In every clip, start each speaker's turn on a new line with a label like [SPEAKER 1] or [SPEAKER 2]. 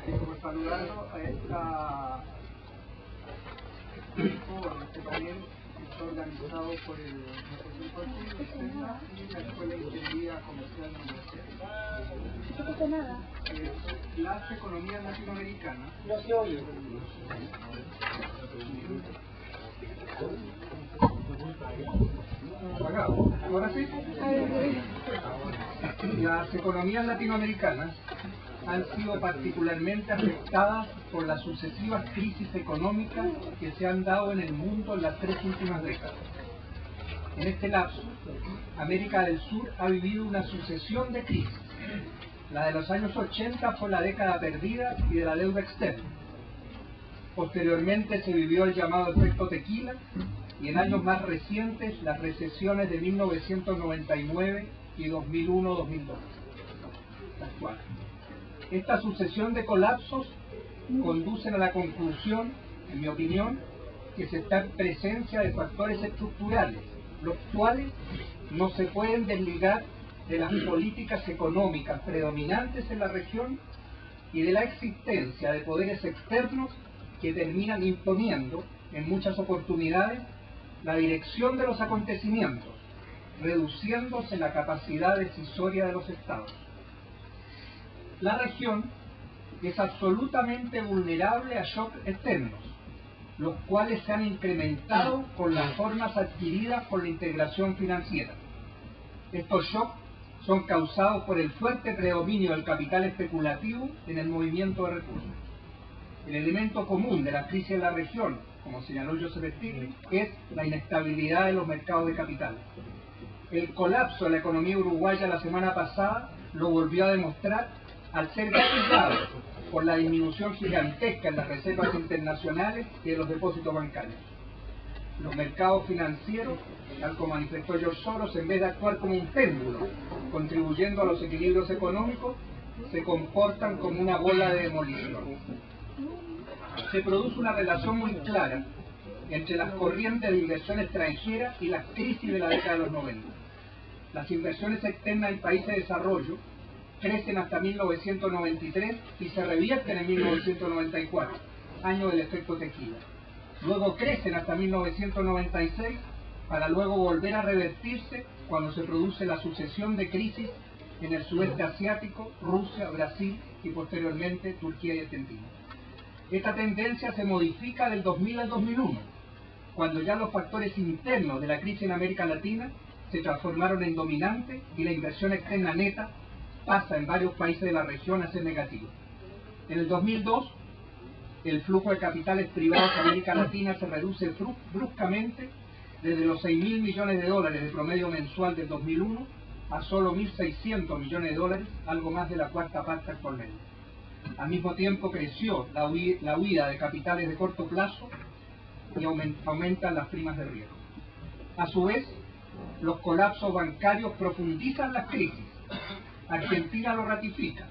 [SPEAKER 1] Como saludando a esta foro, este panel que está organizado por el Instituto y la Escuela de Ingeniería Comercial Universitaria. Las economías latinoamericanas.
[SPEAKER 2] No se oye.
[SPEAKER 1] Ahora sí. Las economías latinoamericanas han sido particularmente afectadas por las sucesivas crisis económicas que se han dado en el mundo en las 3 últimas décadas. En este lapso, América del Sur ha vivido una sucesión de crisis. La de los años 80 fue la década perdida y de la deuda externa. Posteriormente se vivió el llamado efecto tequila y en años más recientes las recesiones de 1999 y 2001-2002. Actual. Esta sucesión de colapsos conducen a la conclusión, en mi opinión, que se está en presencia de factores estructurales, los cuales no se pueden desligar de las políticas económicas predominantes en la región y de la existencia de poderes externos que terminan imponiendo, en muchas oportunidades, la dirección de los acontecimientos, reduciéndose la capacidad decisoria de los estados. La región es absolutamente vulnerable a shocks externos, los cuales se han incrementado con las formas adquiridas por la integración financiera. Estos shocks son causados por el fuerte predominio del capital especulativo en el movimiento de recursos. El elemento común de la crisis de la región, como señaló Joseph Stiglitz, es la inestabilidad de los mercados de capitales. El colapso de la economía uruguaya la semana pasada lo volvió a demostrar al ser castigado por la disminución gigantesca en las reservas internacionales y en los depósitos bancarios. Los mercados financieros, tal como manifestó George Soros, en vez de actuar como un péndulo, contribuyendo a los equilibrios económicos, se comportan como una bola de demolición. Se produce una relación muy clara entre las corrientes de inversión extranjera y las crisis de la década de los 90. Las inversiones externas en países de desarrollo crecen hasta 1993 y se revierten en 1994, año del efecto tequila. Luego crecen hasta 1996 para luego volver a revertirse cuando se produce la sucesión de crisis en el sudeste asiático, Rusia, Brasil y posteriormente Turquía y Argentina. Esta tendencia se modifica del 2000 al 2001, cuando ya los factores internos de la crisis en América Latina se transformaron en dominantes y la inversión externa neta pasa en varios países de la región a ser negativa. En el 2002, el flujo de capitales privados a América Latina se reduce bruscamente desde los 6.000 millones de dólares de promedio mensual del 2001 a solo 1.600 millones de dólares, algo más de la cuarta parte actualmente. Al mismo tiempo creció la huida de capitales de corto plazo y aumentan las primas de riesgo. A su vez, los colapsos bancarios profundizan las crisis. Argentina lo ratifica.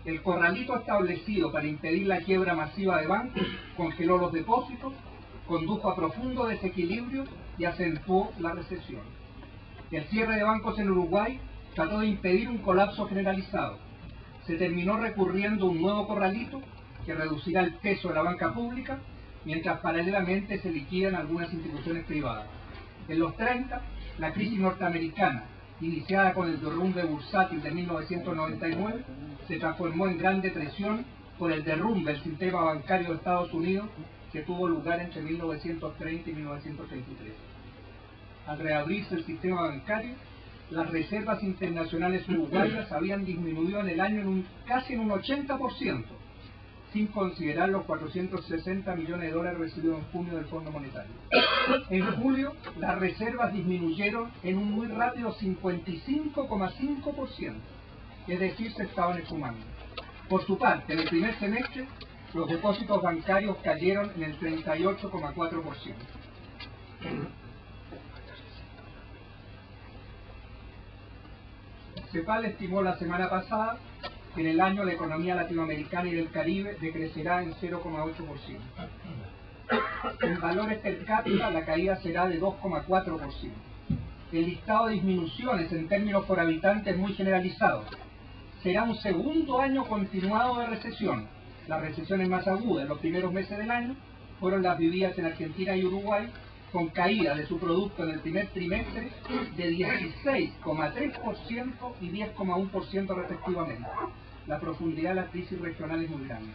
[SPEAKER 1] El corralito establecido para impedir la quiebra masiva de bancos congeló los depósitos, condujo a profundo desequilibrio y acentuó la recesión. El cierre de bancos en Uruguay trató de impedir un colapso generalizado. Se terminó recurriendo a un nuevo corralito que reducirá el peso de la banca pública, mientras paralelamente se liquidan algunas instituciones privadas. En los 30, la crisis norteamericana, iniciada con el derrumbe bursátil de 1999, se transformó en Gran Depresión por el derrumbe del sistema bancario de Estados Unidos que tuvo lugar entre 1930 y 1933. Al reabrirse el sistema bancario, las reservas internacionales uruguayas habían disminuido en el año casi en un 80%, sin considerar los 460 millones de dólares recibidos en junio del Fondo Monetario. En julio, las reservas disminuyeron en un muy rápido 55,5%, es decir, se estaban esfumando. Por su parte, en el primer semestre, los depósitos bancarios cayeron en el 38,4%. CEPAL estimó la semana pasada que en el año la economía latinoamericana y del Caribe decrecerá en 0,8%. En valores per cápita la caída será de 2,4%. el listado de disminuciones en términos por habitante es muy generalizado. Será un segundo año continuado de recesión. Las recesiones más agudas en los primeros meses del año fueron las vividas en Argentina y Uruguay, con caída de su producto en el primer trimestre de 16,3% y 10,1% respectivamente. La profundidad de la crisis regional es muy grande.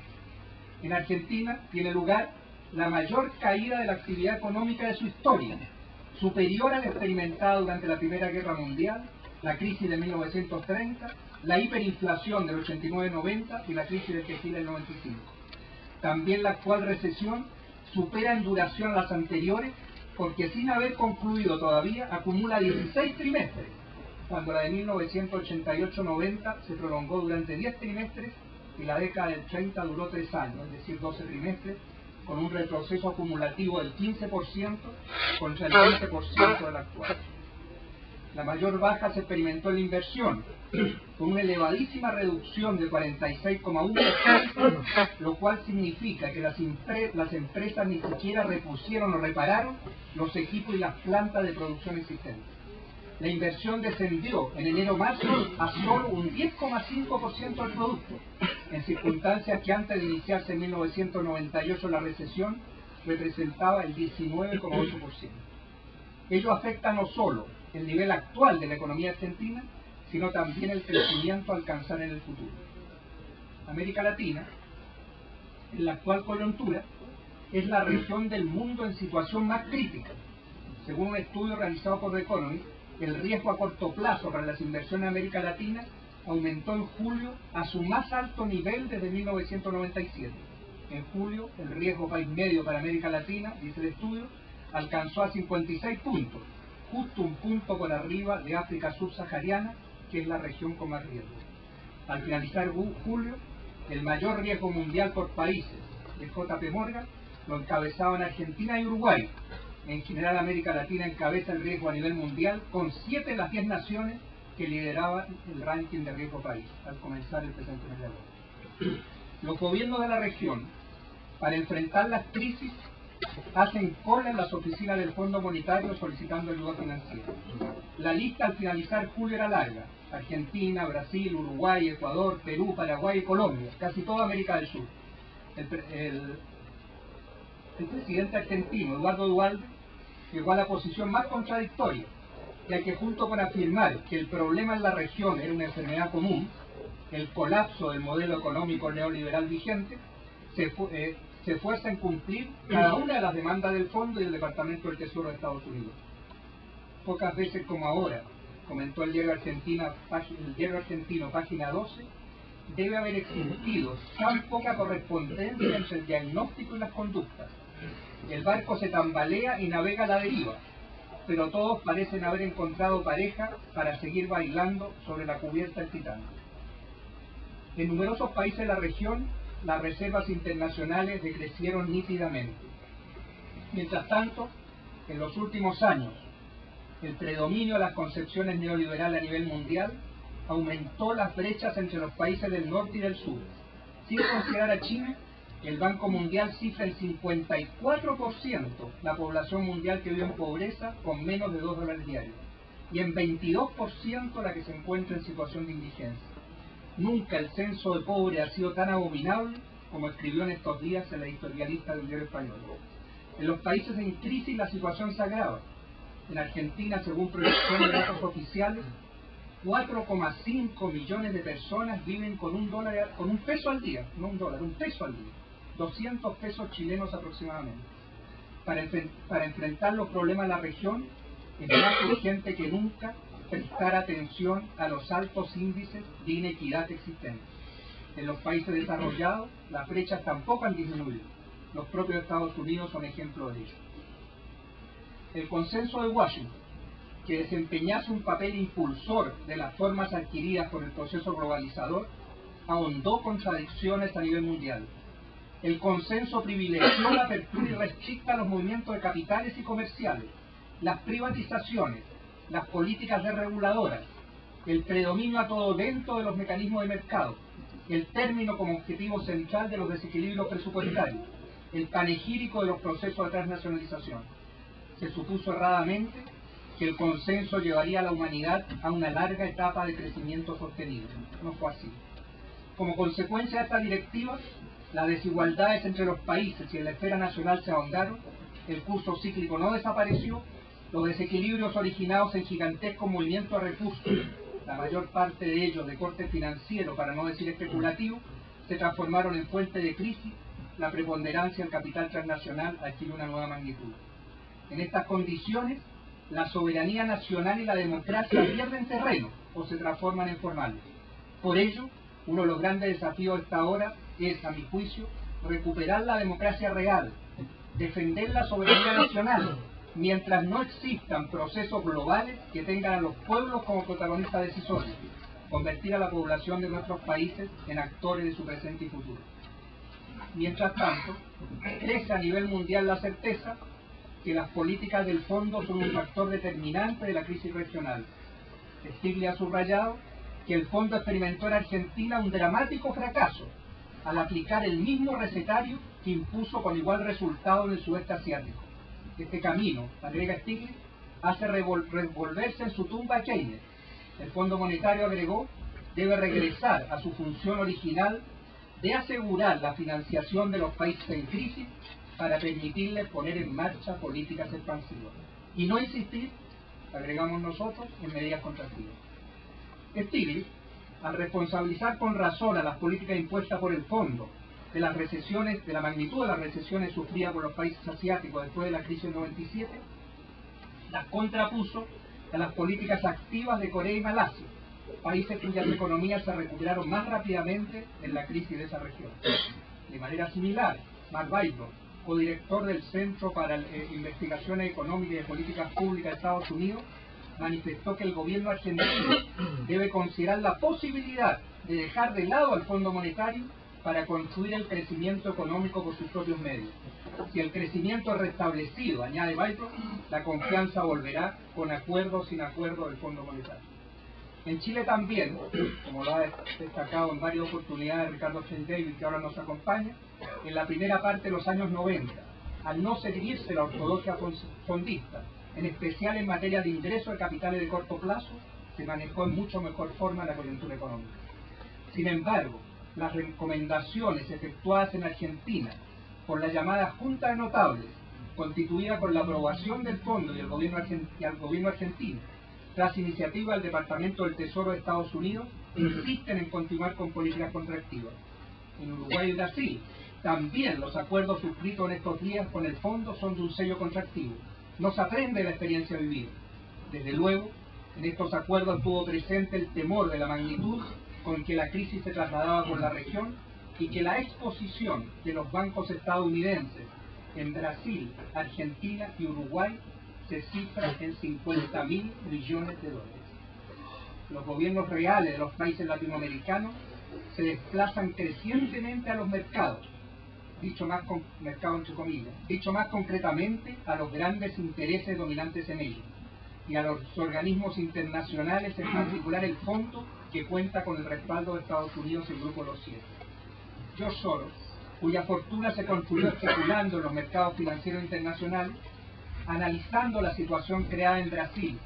[SPEAKER 1] En Argentina tiene lugar la mayor caída de la actividad económica de su historia, superior a la experimentada durante la Primera Guerra Mundial, la crisis de 1930, la hiperinflación del 89-90 y la crisis del textil del 95. También la actual recesión supera en duración a las anteriores, porque sin haber concluido todavía acumula 16 trimestres, cuando la de 1988-90 se prolongó durante 10 trimestres y la década del 30 duró 3 años, es decir, 12 trimestres, con un retroceso acumulativo del 15% contra el 20% del actual. La mayor baja se experimentó en la inversión, con una elevadísima reducción de 46,1%, lo cual significa que las empresas ni siquiera repusieron o repararon los equipos y las plantas de producción existentes. La inversión descendió en enero-marzo a solo un 10,5% del producto, en circunstancias que antes de iniciarse en 1998 la recesión representaba el 19,8%. Ello afecta no solo el nivel actual de la economía argentina, sino también el crecimiento a alcanzar en el futuro. América Latina, en la actual coyuntura, es la región del mundo en situación más crítica. Según un estudio realizado por The Economist, el riesgo a corto plazo para las inversiones en América Latina aumentó en julio a su más alto nivel desde 1997. En julio, el riesgo país medio para América Latina, dice el estudio, alcanzó a 56 puntos, justo un punto por arriba de África subsahariana, que es la región con más riesgo. Al finalizar julio, el mayor riesgo mundial por países de JP Morgan lo encabezaban Argentina y Uruguay. En general, América Latina encabeza el riesgo a nivel mundial con 7 de las 10 naciones que lideraban el ranking de riesgo país al comenzar el presente mes de agosto. Los gobiernos de la región, para enfrentar las crisis, hacen cola en las oficinas del Fondo Monetario solicitando ayuda financiera. La lista al finalizar julio era larga: Argentina, Brasil, Uruguay, Ecuador, Perú, Paraguay y Colombia, casi toda América del Sur. El presidente argentino, Eduardo Duhalde, llegó a la posición más contradictoria, ya que junto con afirmar que el problema en la región era una enfermedad común, el colapso del modelo económico neoliberal vigente, se esfuerza en cumplir cada una de las demandas del Fondo y del Departamento del Tesoro de Estados Unidos. Pocas veces como ahora, comentó el diario argentino, página 12, debe haber existido tan poca correspondencia entre el diagnóstico y las conductas. El barco se tambalea y navega a la deriva, pero todos parecen haber encontrado pareja para seguir bailando sobre la cubierta del Titanic. En numerosos países de la región, las reservas internacionales decrecieron nítidamente. Mientras tanto, en los últimos años, el predominio de las concepciones neoliberales a nivel mundial aumentó las brechas entre los países del norte y del sur. Sin considerar a China, el Banco Mundial cifra en 54% la población mundial que vive en pobreza con menos de $2 diarios y en 22% la que se encuentra en situación de indigencia. Nunca el censo de pobres ha sido tan abominable como escribió en estos días el editorialista del diario español. En los países en crisis la situación se agrava. En Argentina, según proyecciones de datos oficiales, 4,5 millones de personas viven con un peso al día, no un dólar, un peso al día, 200 pesos chilenos aproximadamente. Para enfrentar los problemas de la región, es más urgente que nunca prestar atención a los altos índices de inequidad existentes. En los países desarrollados, las brechas tampoco han disminuido. Los propios Estados Unidos son ejemplo de ello. El consenso de Washington, que desempeñase un papel impulsor de las formas adquiridas por el proceso globalizador, ahondó contradicciones a nivel mundial. El consenso privilegió la apertura irrestricta a los movimientos de capitales y comerciales, las privatizaciones, las políticas desreguladoras, el predominio a todo dentro de los mecanismos de mercado, el término como objetivo central de los desequilibrios presupuestarios, el panegírico de los procesos de transnacionalización. Se supuso erradamente que el consenso llevaría a la humanidad a una larga etapa de crecimiento sostenido. No fue así. Como consecuencia de esta directiva, las desigualdades entre los países y en la esfera nacional se ahondaron, el curso cíclico no desapareció, los desequilibrios originados en gigantescos movimientos de recursos, la mayor parte de ellos de corte financiero, para no decir especulativo, se transformaron en fuente de crisis. La preponderancia del capital transnacional adquiere una nueva magnitud. En estas condiciones, la soberanía nacional y la democracia pierden terreno o se transforman en formales. Por ello, uno de los grandes desafíos de esta hora es, a mi juicio, recuperar la democracia real, defender la soberanía nacional, mientras no existan procesos globales que tengan a los pueblos como protagonistas decisores, convertir a la población de nuestros países en actores de su presente y futuro. Mientras tanto, crece a nivel mundial la certeza que las políticas del fondo son un factor determinante de la crisis regional. Stiglitz ha subrayado que el fondo experimentó en Argentina un dramático fracaso al aplicar el mismo recetario que impuso con igual resultado en el sudeste asiático. Este camino, agrega Stiglitz, hace revolverse en su tumba a Keynes. El Fondo Monetario, agregó, debe regresar a su función original de asegurar la financiación de los países en crisis para permitirles poner en marcha políticas expansivas y no insistir, agregamos nosotros, en medidas contractivas. Stiglitz, al responsabilizar con razón a las políticas impuestas por el fondo de las recesiones, de la magnitud de las recesiones sufridas por los países asiáticos después de la crisis del 97, las contrapuso a las políticas activas de Corea y Malasia, países cuyas economías se recuperaron más rápidamente en la crisis de esa región. De manera similar, Mark Weidbrod, codirector del Centro para Investigaciones Económicas y de Políticas Públicas de Estados Unidos, manifestó que el gobierno argentino debe considerar la posibilidad de dejar de lado al Fondo Monetario para construir el crecimiento económico por sus propios medios. Si el crecimiento es restablecido, añade Weidbrod, la confianza volverá con acuerdo o sin acuerdo del Fondo Monetario. En Chile también, como lo ha destacado en varias oportunidades Ricardo David, que ahora nos acompaña, en la primera parte de los años 90, al no seguirse la ortodoxia fondista, en especial en materia de ingreso de capitales de corto plazo, se manejó en mucho mejor forma la coyuntura económica. Sin embargo, las recomendaciones efectuadas en Argentina por la llamada Junta de Notables, constituida por la aprobación del fondo y al gobierno argentino, tras iniciativa del Departamento del Tesoro de Estados Unidos, insisten en continuar con políticas contractivas. En Uruguay y Brasil, también los acuerdos suscritos en estos días con el fondo son de un sello contractivo. No se aprende de la experiencia vivida. Desde luego, en estos acuerdos estuvo presente el temor de la magnitud con que la crisis se trasladaba por la región y que la exposición de los bancos estadounidenses en Brasil, Argentina y Uruguay se cifra en 50.000 millones de dólares. Los gobiernos reales de los países latinoamericanos se desplazan crecientemente a los mercados, mercado entre comillas, dicho más concretamente a los grandes intereses dominantes en ellos, y a los organismos internacionales, en particular el fondo, que cuenta con el respaldo de Estados Unidos y el Grupo de los 7. George Soros, cuya fortuna se construyó especulando en los mercados financieros internacionales, analizando la situación creada en Brasil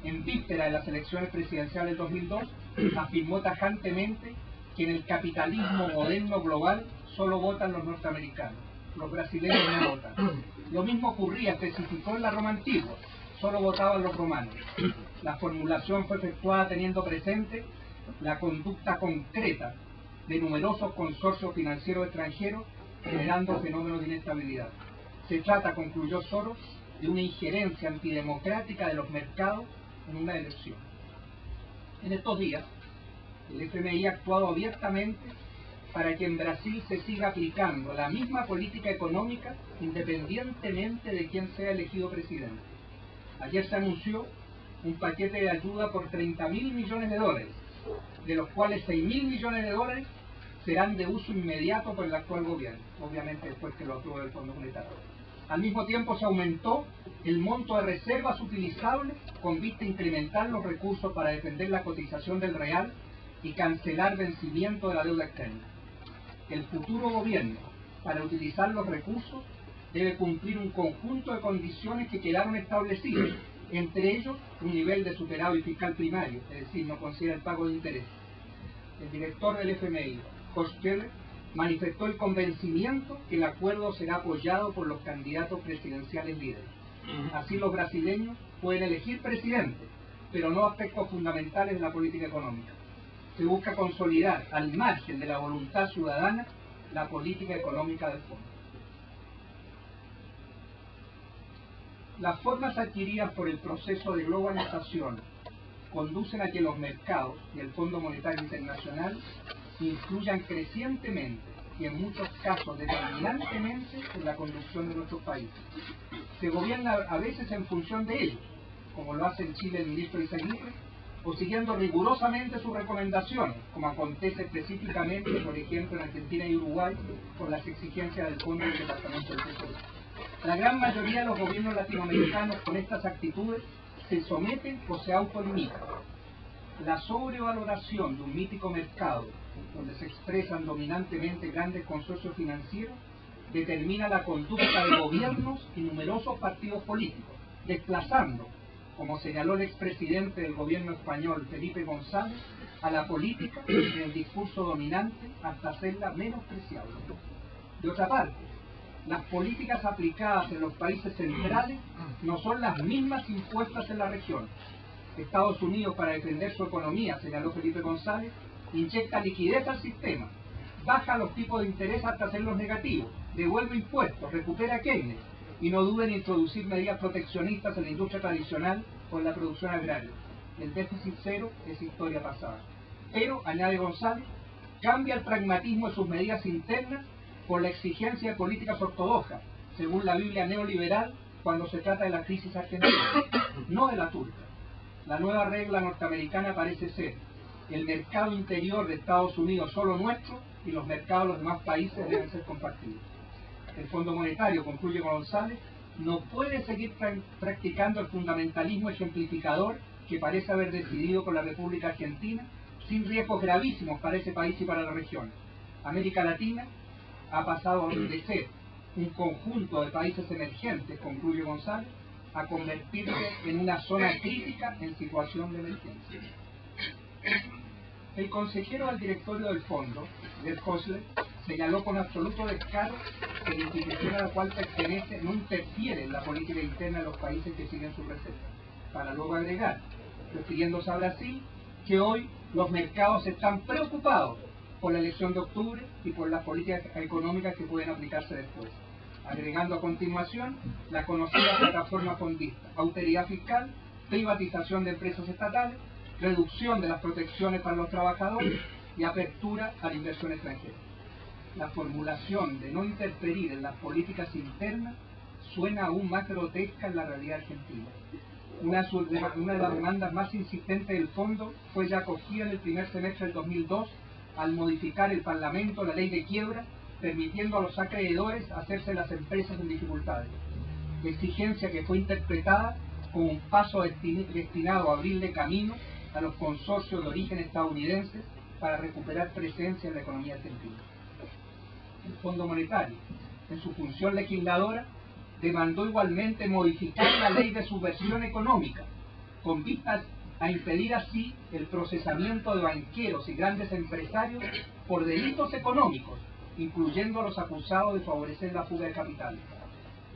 [SPEAKER 1] en víspera de las elecciones presidenciales del 2002, afirmó tajantemente que en el capitalismo moderno global solo votan los norteamericanos, los brasileños no votan. Lo mismo ocurría, especificó, en la Roma antigua, solo votaban los romanos. La formulación fue efectuada teniendo presente la conducta concreta de numerosos consorcios financieros extranjeros, generando fenómenos de inestabilidad. Se trata, concluyó Soros, de una injerencia antidemocrática de los mercados en una elección. En estos días, el FMI ha actuado abiertamente para que en Brasil se siga aplicando la misma política económica independientemente de quién sea elegido presidente. Ayer se anunció un paquete de ayuda por 30.000 millones de dólares, de los cuales 6.000 millones de dólares serán de uso inmediato por el actual gobierno, obviamente después que lo apruebe el Fondo Monetario. Al mismo tiempo se aumentó el monto de reservas utilizables con vista a incrementar los recursos para defender la cotización del real y cancelar vencimiento de la deuda externa. El futuro gobierno, para utilizar los recursos, debe cumplir un conjunto de condiciones que quedaron establecidas entre ellos un nivel de superávit fiscal primario, es decir, no considera el pago de interés. El director del FMI, Jorge Keller, manifestó el convencimiento que el acuerdo será apoyado por los candidatos presidenciales líderes. Así los brasileños pueden elegir presidente, pero no aspectos fundamentales de la política económica. Se busca consolidar, al margen de la voluntad ciudadana, la política económica del fondo. Las formas adquiridas por el proceso de globalización conducen a que los mercados y el Fondo Monetario Internacional influyan crecientemente y en muchos casos determinantemente en la conducción de nuestros países. Se gobierna a veces en función de ellos, como lo hace en Chile el ministro Izaguirre, o siguiendo rigurosamente sus recomendaciones, como acontece específicamente, por ejemplo, en Argentina y Uruguay, por las exigencias del Fondo del Departamento del Tesoro. La gran mayoría de los gobiernos latinoamericanos con estas actitudes se someten o se autolimitan. La sobrevaloración de un mítico mercado, donde se expresan dominantemente grandes consorcios financieros, determina la conducta de gobiernos y numerosos partidos políticos, desplazando, como señaló el expresidente del gobierno español, Felipe González, a la política en el discurso dominante hasta hacerla menospreciable. De otra parte, las políticas aplicadas en los países centrales no son las mismas impuestas en la región. Estados Unidos, para defender su economía, señaló Felipe González, inyecta liquidez al sistema, baja los tipos de interés hasta hacerlos negativos, devuelve impuestos, recupera Keynes, y no duda en introducir medidas proteccionistas en la industria tradicional o en la producción agraria. El déficit cero es historia pasada. Pero, añade González, cambia el pragmatismo de sus medidas internas por la exigencia de políticas ortodoxas, según la Biblia neoliberal, cuando se trata de la crisis argentina, no de la turca. La nueva regla norteamericana parece ser: el mercado interior de Estados Unidos solo nuestro y los mercados de los demás países deben ser compartidos. El Fondo Monetario, concluye González, no puede seguir practicando el fundamentalismo ejemplificador que parece haber decidido con la República Argentina, sin riesgos gravísimos para ese país y para la región. América Latina ha pasado de ser un conjunto de países emergentes, concluye González, a convertirse en una zona crítica en situación de emergencia. El consejero del directorio del fondo, Gerd Kossler, señaló con absoluto descaro que la institución a la cual pertenece no interfiere en la política interna de los países que siguen su receta, para luego agregar, refiriéndose a Brasil, que hoy los mercados están preocupados por la elección de octubre y por las políticas económicas que pueden aplicarse después, agregando a continuación la conocida plataforma fondista: austeridad fiscal, privatización de empresas estatales, reducción de las protecciones para los trabajadores y apertura a la inversión extranjera. La formulación de no interferir en las políticas internas suena aún más grotesca en la realidad argentina. Una de las demandas más insistentes del fondo fue ya acogida en el primer semestre del 2002 al modificar el Parlamento la ley de quiebra, permitiendo a los acreedores hacerse las empresas en dificultades. Exigencia que fue interpretada como un paso destinado a abrirle camino a los consorcios de origen estadounidenses para recuperar presencia en la economía argentina. El Fondo Monetario, en su función legisladora, demandó igualmente modificar la ley de subversión económica, con vistas a impedir así el procesamiento de banqueros y grandes empresarios por delitos económicos, incluyendo a los acusados de favorecer la fuga de capitales.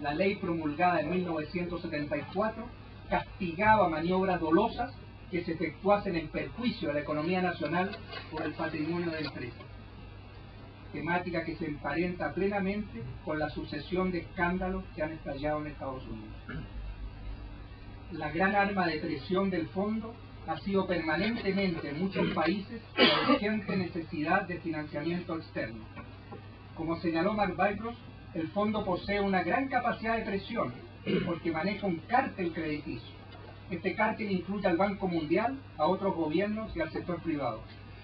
[SPEAKER 1] La ley promulgada en 1974 castigaba maniobras dolosas que se efectuasen en perjuicio de la economía nacional por el patrimonio de empresas, temática que se emparenta plenamente con la sucesión de escándalos que han estallado en Estados Unidos. La gran arma de presión del fondo ha sido permanentemente en muchos países la urgente necesidad de financiamiento externo. Como señaló Mark Weibross, el fondo posee una gran capacidad de presión porque maneja un cártel crediticio. Este cártel incluye al Banco Mundial, a otros gobiernos y al sector privado.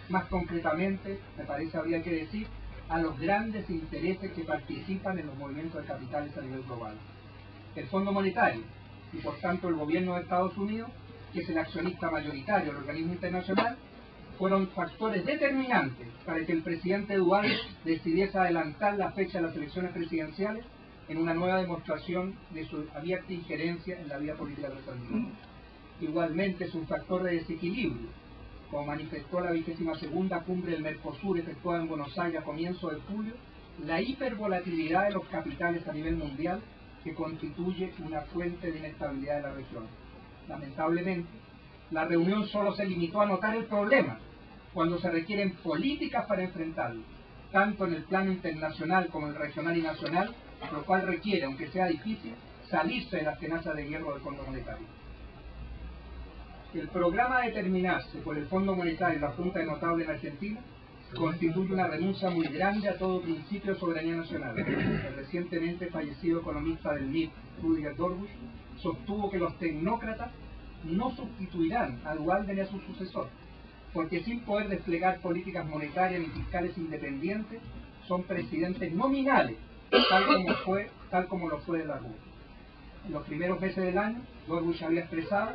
[SPEAKER 1] Más concretamente, me parece habría que decir, a los grandes intereses que participan en los movimientos de capitales a nivel global. El Fondo Monetario y por tanto el gobierno de Estados Unidos, que es el accionista mayoritario del organismo internacional, fueron factores determinantes para que el presidente Duarte decidiese adelantar la fecha de las elecciones presidenciales en una nueva demostración de su abierta injerencia en la vida política de nuestra nación. Igualmente es un factor de desequilibrio, como manifestó la 22ª cumbre del Mercosur efectuada en Buenos Aires a comienzos de julio, la hipervolatilidad de los capitales a nivel mundial que constituye una fuente de inestabilidad de la región. Lamentablemente, la reunión solo se limitó a notar el problema, cuando se requieren políticas para enfrentarlo, tanto en el plano internacional como en el regional y nacional, lo cual requiere, aunque sea difícil, salirse de las tenazas de hierro del Fondo Monetario. El programa a determinarse por el Fondo Monetario y la Junta de Notables en Argentina constituye una renuncia muy grande a todo principio de soberanía nacional. El recientemente fallecido economista del MIT, Rüdiger Dorbusch, sostuvo que los tecnócratas no sustituirán a Duhalde ni a su sucesor, porque sin poder desplegar políticas monetarias ni fiscales independientes, son presidentes nominales, tal como lo fue de la RUE. En los primeros meses del año, Dorbusch había expresado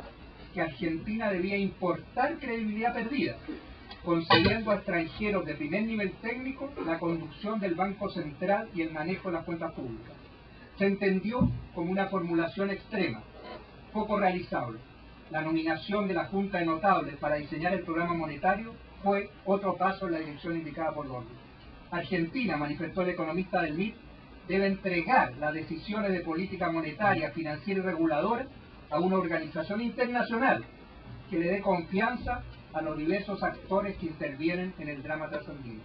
[SPEAKER 1] que Argentina debía importar credibilidad perdida, concediendo a extranjeros de primer nivel técnico la conducción del Banco Central y el manejo de las cuentas públicas. Se entendió como una formulación extrema, poco realizable. La nominación de la Junta de Notables para diseñar el programa monetario fue otro paso en la dirección indicada por Dorbusch. Argentina, manifestó el economista del MIT, debe entregar las decisiones de política monetaria, financiera y reguladora a una organización internacional que le dé confianza a los diversos actores que intervienen en el drama trasandino.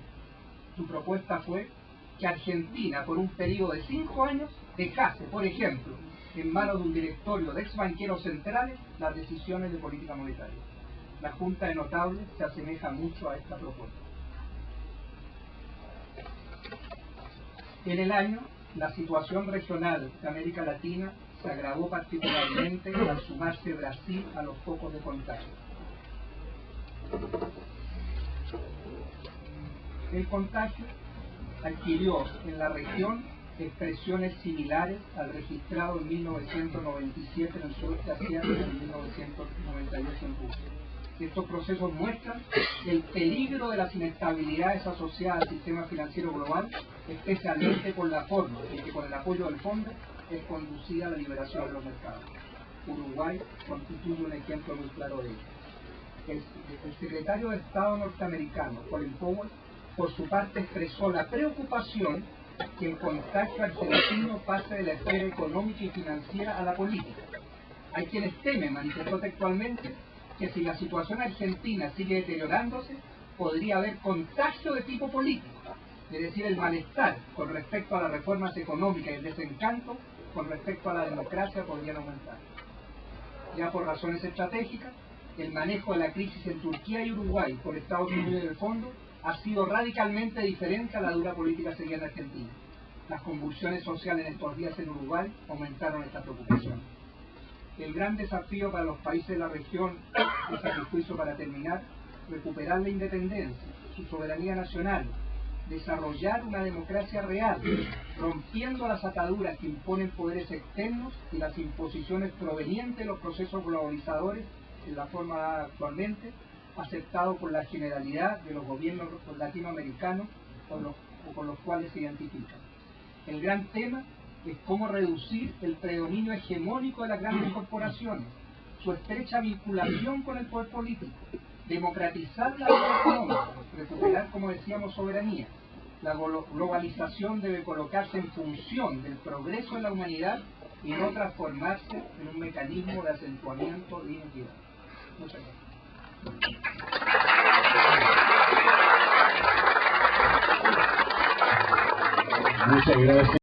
[SPEAKER 1] Su propuesta fue que Argentina, por un periodo de 5 años, dejase, por ejemplo, en manos de un directorio de ex banqueros centrales las decisiones de política monetaria. La Junta de Notables se asemeja mucho a esta propuesta. En el año, la situación regional de América Latina se agravó particularmente al sumarse Brasil a los focos de contagio. El contagio adquirió en la región expresiones similares al registrado en 1997 en el sudeste asiático y en 1998 en Rusia. Estos procesos muestran el peligro de las inestabilidades asociadas al sistema financiero global, especialmente por la forma en que con el apoyo del fondo es conducida la liberación de los mercados. Uruguay constituye un ejemplo muy claro de ello. El secretario de Estado norteamericano, Colin Powell, por su parte expresó la preocupación que el contagio argentino pase de la esfera económica y financiera a la política. Hay quienes temen, manifestó textualmente, que si la situación argentina sigue deteriorándose, podría haber contagio de tipo político, es decir, el malestar con respecto a las reformas económicas y el desencanto con respecto a la democracia podrían aumentar. Ya por razones estratégicas, el manejo de la crisis en Turquía y Uruguay por Estados Unidos y el Fondo ha sido radicalmente diferente a la dura política seguida en Argentina. Las convulsiones sociales en estos días en Uruguay aumentaron esta preocupación. El gran desafío para los países de la región es, a mi juicio, para terminar, recuperar la independencia, su soberanía nacional, desarrollar una democracia real, rompiendo las ataduras que imponen poderes externos y las imposiciones provenientes de los procesos globalizadores en la forma dada actualmente, aceptado por la generalidad de los gobiernos latinoamericanos con los cuales se identifican. El gran tema es cómo reducir el predominio hegemónico de las grandes corporaciones, su estrecha vinculación con el poder político, democratizar la vida económica, recuperar, como decíamos, soberanía. La globalización debe colocarse en función del progreso de la humanidad y no transformarse en un mecanismo de acentuamiento de inequidad. Muchas gracias.
[SPEAKER 2] Muchas gracias.